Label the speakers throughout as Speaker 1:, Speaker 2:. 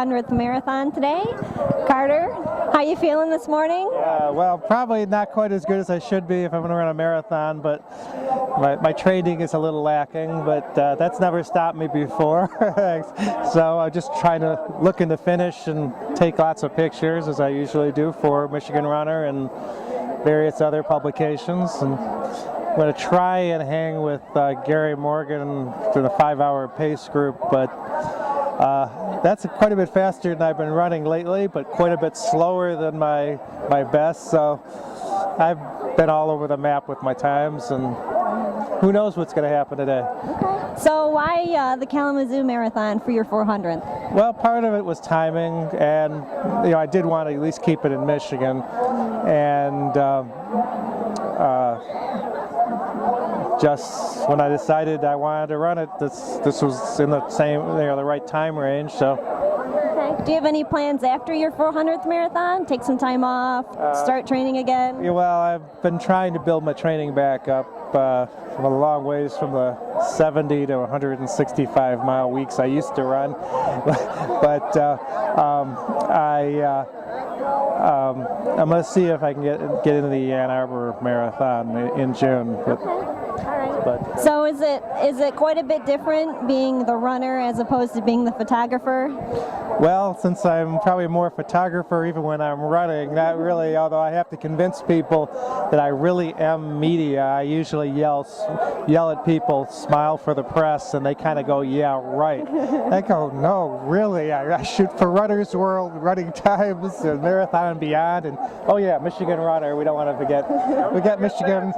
Speaker 1: 400th marathon today. Carter, how you feeling this morning?
Speaker 2: Well, probably not quite as good as I should be if I'm going to run a marathon, but my training is a little lacking, but that's never stopped me before. So I'm just trying to look in the finish and take lots of pictures, as I usually do for Michigan Runner and various other publications. And I'm going to try and hang with Gary Morgan through the 5-hour pace group, but that's quite a bit faster than I've been running lately, but quite a bit slower than my best. So I've been all over the map with my times, and who knows what's going to happen today.
Speaker 1: Okay. So why the Kalamazoo Marathon for your 400th?
Speaker 2: Well, part of it was timing, and I did want to at least keep it in Michigan, and just when I decided I wanted to run it, this was in the same, the right time range. So.
Speaker 1: Okay. Do you have any plans after your 400th marathon? Take some time off, start training again?
Speaker 2: Yeah, well, I've been trying to build my training back up from a long ways from the 70 to 165 mile weeks I used to run, but I'm going to see if I can get into the Ann Arbor Marathon in June.
Speaker 1: So is it quite a bit different being the runner as opposed to being the photographer?
Speaker 2: Well, since I'm probably more photographer even when I'm running, not really, although I have to convince people that I really am media. I usually yell at people, smile for the press, and they kind of go, yeah, right. I go, no, really, I shoot for Runner's World, Running Times, and Marathon and Beyond, and oh yeah, Michigan Runner, we don't want to forget. We got Michigan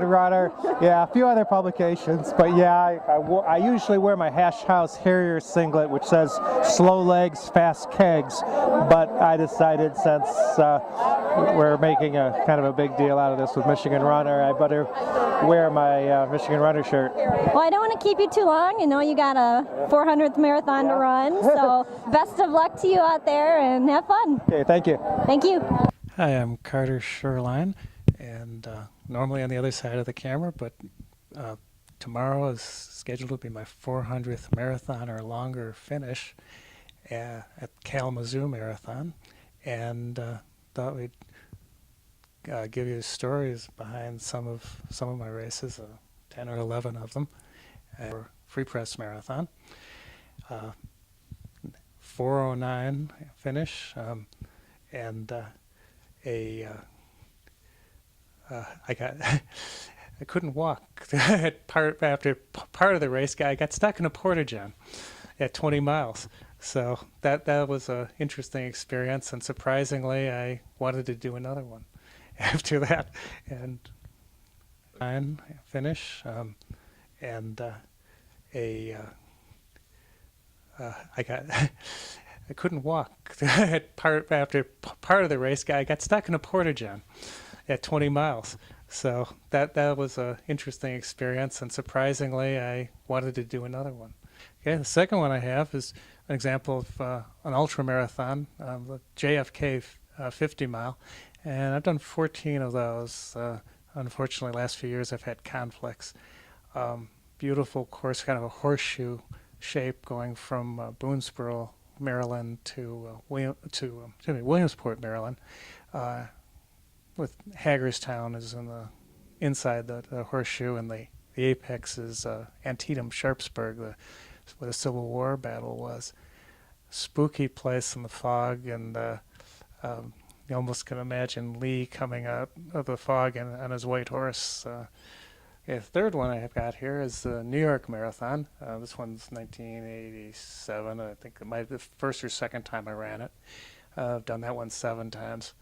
Speaker 2: Runner, yeah, a few other publications, but yeah, I usually wear my Hash House Harrier singlet, which says slow legs, fast kegs, but I decided since we're making a kind of a big deal out of this with Michigan Runner, I better wear my Michigan Runner shirt.
Speaker 1: Well, I don't want to keep you too long. You know you got a 400th marathon to run, so best of luck to you out there and have fun.
Speaker 2: Okay, thank you.
Speaker 1: Thank you.
Speaker 3: Hi, I'm Carter Sherline, and normally on the other side of the camera, but tomorrow is scheduled to be my 400th marathon or longer finish at Kalamazoo Marathon, and thought we'd give you stories behind some of my races, 10 or 11 of them, for Free Press Marathon. 4:09 finish, and I couldn't walk. After part of the race, I got stuck in a porta-john at 20 miles. So that was an interesting experience, and surprisingly, I wanted to do another one after that. And finish, and I couldn't walk. After part of the race, I got stuck in a porta-john at 20 miles. So that was an interesting experience, and surprisingly, I wanted to do another one. Okay, the second one I have is an example of an ultramarathon, the JFK 50 mile, and I've done 14 of those. Unfortunately, last few years I've had conflicts. Beautiful course, kind of a horseshoe shape going from Boonesboro, Maryland to Williamsport, Maryland, with Hagerstown is inside the horseshoe, and the apex is Antietam, Sharpsburg, where the Civil War battle was. Spooky place in the fog, and you almost can imagine Lee coming out of the fog on his white horse. The third one I have got here is the New York Marathon. This one's 1987. I think it might be the first or second time I ran it. I've done that one 7 times.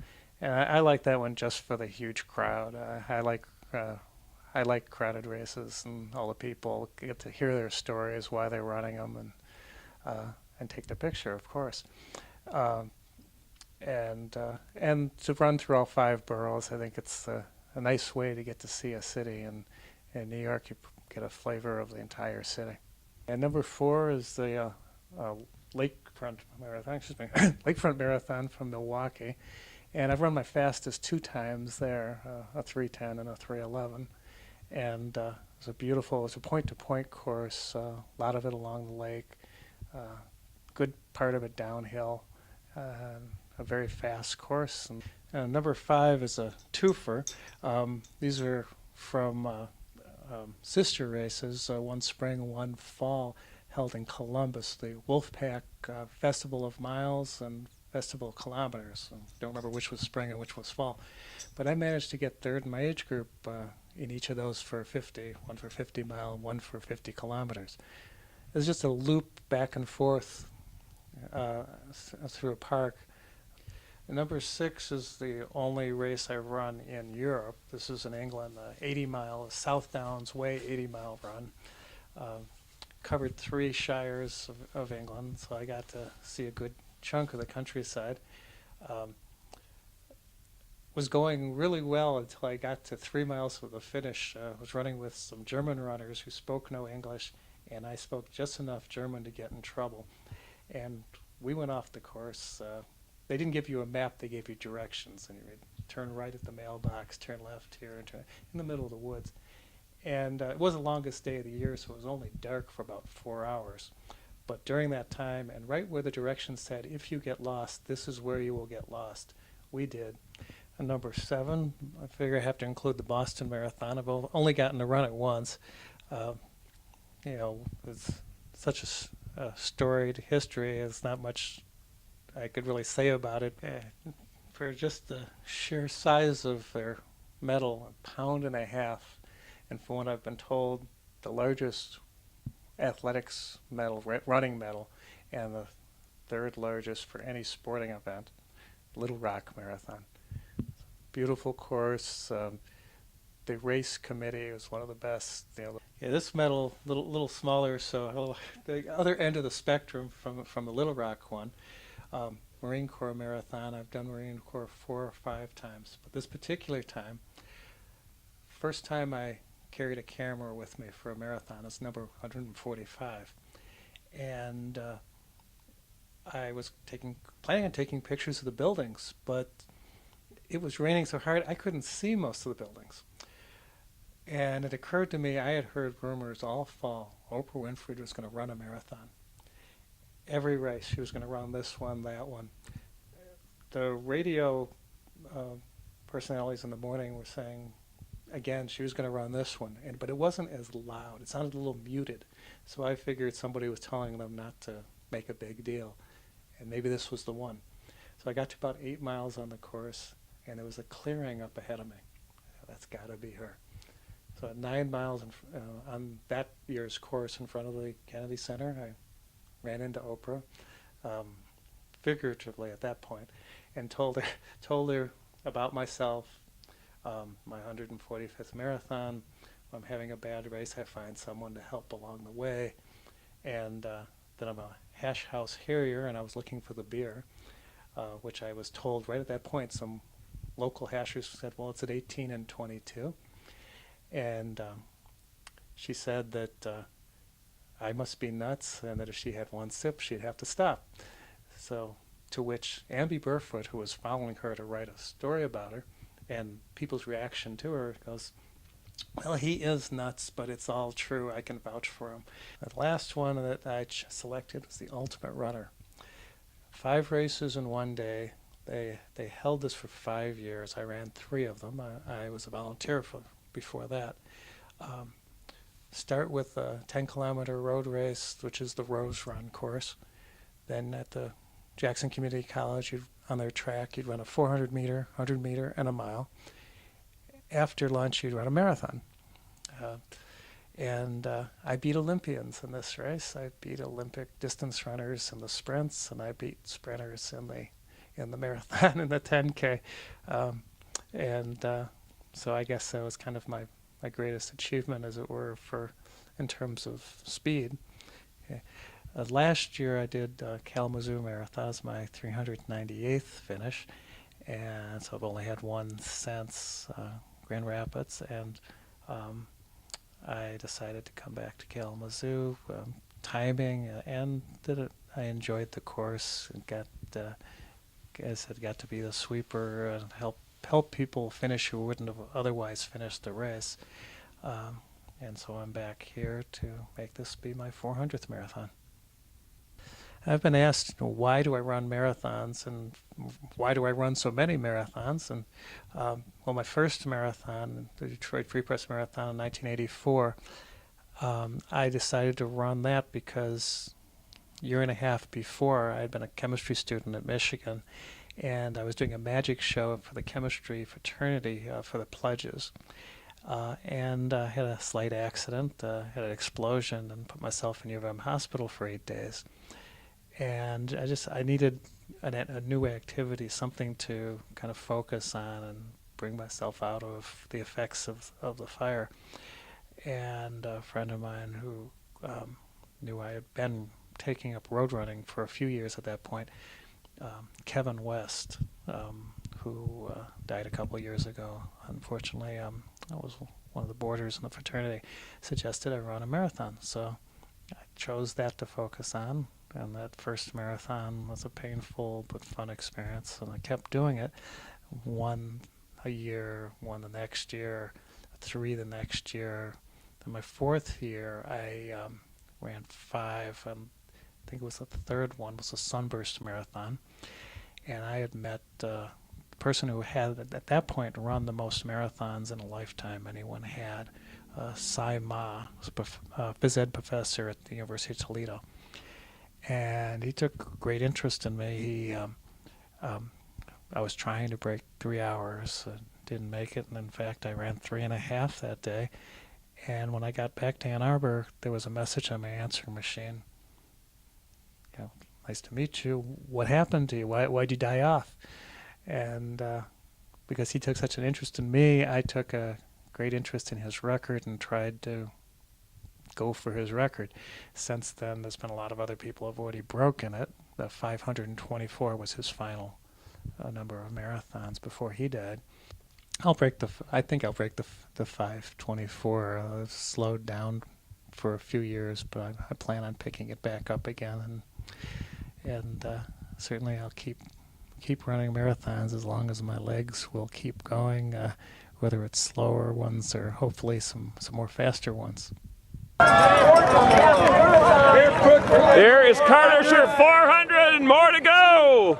Speaker 3: And I like that one just for the huge crowd. I like crowded races, and all the people get to hear their stories, why they're running them, and take the picture, of course. And to run through all 5 boroughs, I think it's a nice way to get to see a city. And in New York, you get a flavor of the entire city. And number 4 is the Lakefront Marathon. Lakefront Marathon from Milwaukee. And I've run my fastest 2 times there, a 3:10 and a 3:11. And it's a point-to-point course, a lot of it along the lake. good part of it downhill, a very fast course. And number 5 is a twofer. These are from sister races, one spring, one fall, held in Columbus, the Wolfpack Festival of Miles and Festival of Kilometers. I don't remember which was spring and which was fall. But I managed to get third in my age group in each of those for 50, one for 50 mile, one for 50 kilometers. It was just a loop back and forth through a park. Number 6 is the only race I run in Europe. This is in England, 80 mile, South Downs Way 80 mile run. Covered 3 shires of England, so I got to see a good chunk of the countryside. Was going really well until I got to 3 miles from the finish. I was running with some German runners who spoke no English, and I spoke just enough German to get in trouble. And we went off the course. They didn't give you a map, they gave you directions, and you would turn right at the mailbox, turn left here, and turn in the middle of the woods. And it was the longest day of the year, so it was only dark for about 4 hours. But during that time, and right where the directions said, if you get lost, this is where you will get lost, we did. And number 7, I figure I have to include the Boston Marathon. I've only gotten to run it once. It's such a storied history. There's not much I could really say about it. For just the sheer size of their medal, 1.5 pounds, and from what I've been told, the largest athletics medal, running medal, and the 3rd largest for any sporting event, Little Rock Marathon. Beautiful course. The race committee was one of the best. This medal, little smaller, so the other end of the spectrum from the Little Rock one. Marine Corps Marathon. I've done Marine Corps 4 or 5 times, but this particular time, first time I carried a camera with me for a marathon, is number 145, and I was planning on taking pictures of the buildings, but it was raining so hard I couldn't see most of the buildings. And it occurred to me, I had heard rumors all fall Oprah Winfrey was going to run a marathon. Every race, she was going to run this one, that one. The radio personalities in the morning were saying, again, she was going to run this one, but it wasn't as loud. It sounded a little muted. So I figured somebody was telling them not to make a big deal, and maybe this was the one. So I got to about 8 miles on the course, and there was a clearing up ahead of me. That's got to be her. So at 9 miles on that year's course in front of the Kennedy Center, I ran into Oprah, figuratively at that point, and told her about myself, my 145th marathon. When I'm having a bad race, I find someone to help along the way, and that I'm a hash house harrier, and I was looking for the beer, which I was told right at that point. Some local hashers said, well, it's at 18 and 22, and she said that I must be nuts, and that if she had one sip, she'd have to stop. So, to which Amby Burfoot, who was following her to write a story about her, and people's reaction to her goes, well, he is nuts, but it's all true. I can vouch for him. The last one that I selected was the Ultimate Runner. 5 races in one day. They held this for 5 years. I ran 3 of them. I was a volunteer before that. Start with a 10-kilometer road race, which is the Rose Run course. Then at the Jackson Community College, on their track, you'd run a 400-meter, 100-meter, and a mile. After lunch, you'd run a marathon. And I beat Olympians in this race. I beat Olympic distance runners in the sprints, and I beat sprinters in the marathon and the 10K. So I guess that was kind of my greatest achievement, as it were, in terms of speed. Okay. Last year I did Kalamazoo Marathon. That was my 398th finish, and so I've only had one since Grand Rapids, and I decided to come back to Kalamazoo. Timing and I enjoyed the course and got to be the sweeper and help people finish who wouldn't have otherwise finished the race. And so I'm back here to make this be my 400th marathon. I've been asked, why do I run marathons and why do I run so many marathons? And well, my first marathon, the Detroit Free Press Marathon in 1984, I decided to run that because a year and a half before I had been a chemistry student at Michigan, and I was doing a magic show for the chemistry fraternity for the pledges. And I had a slight accident, had an explosion, and put myself in U of M hospital for 8 days. And I needed a new activity, something to kind of focus on and bring myself out of the effects of the fire. And a friend of mine who knew I had been taking up road running for a few years at that point, Kevin West, who died a couple of years ago, unfortunately, I was one of the boarders in the fraternity, suggested I run a marathon. So I chose that to focus on, and that first marathon was a painful but fun experience, and I kept doing it. One a year, one the next year, 3 the next year. Then my 4th year, I ran 5. I think it was the 3rd one was a Sunburst Marathon, and I had met the person who had at that point run the most marathons in a lifetime anyone had. Sai Ma was a phys ed professor at the University of Toledo, and he took great interest in me. I was trying to break 3 hours, didn't make it, and in fact I ran 3.5 that day. And when I got back to Ann Arbor, there was a message on my answering machine. Nice to meet you. What happened to you? Why'd you die off? And because he took such an interest in me, I took a great interest in his record and tried to go for his record. Since then, there's been a lot of other people who have already broken it. The 524 was his final number of marathons before he died. I think I'll break the 524. I've slowed down for a few years, but I plan on picking it back up again, and certainly I'll keep running marathons as long as my legs will keep going, whether it's slower ones or hopefully some more faster ones.
Speaker 4: There is Carter, 400 and more to go.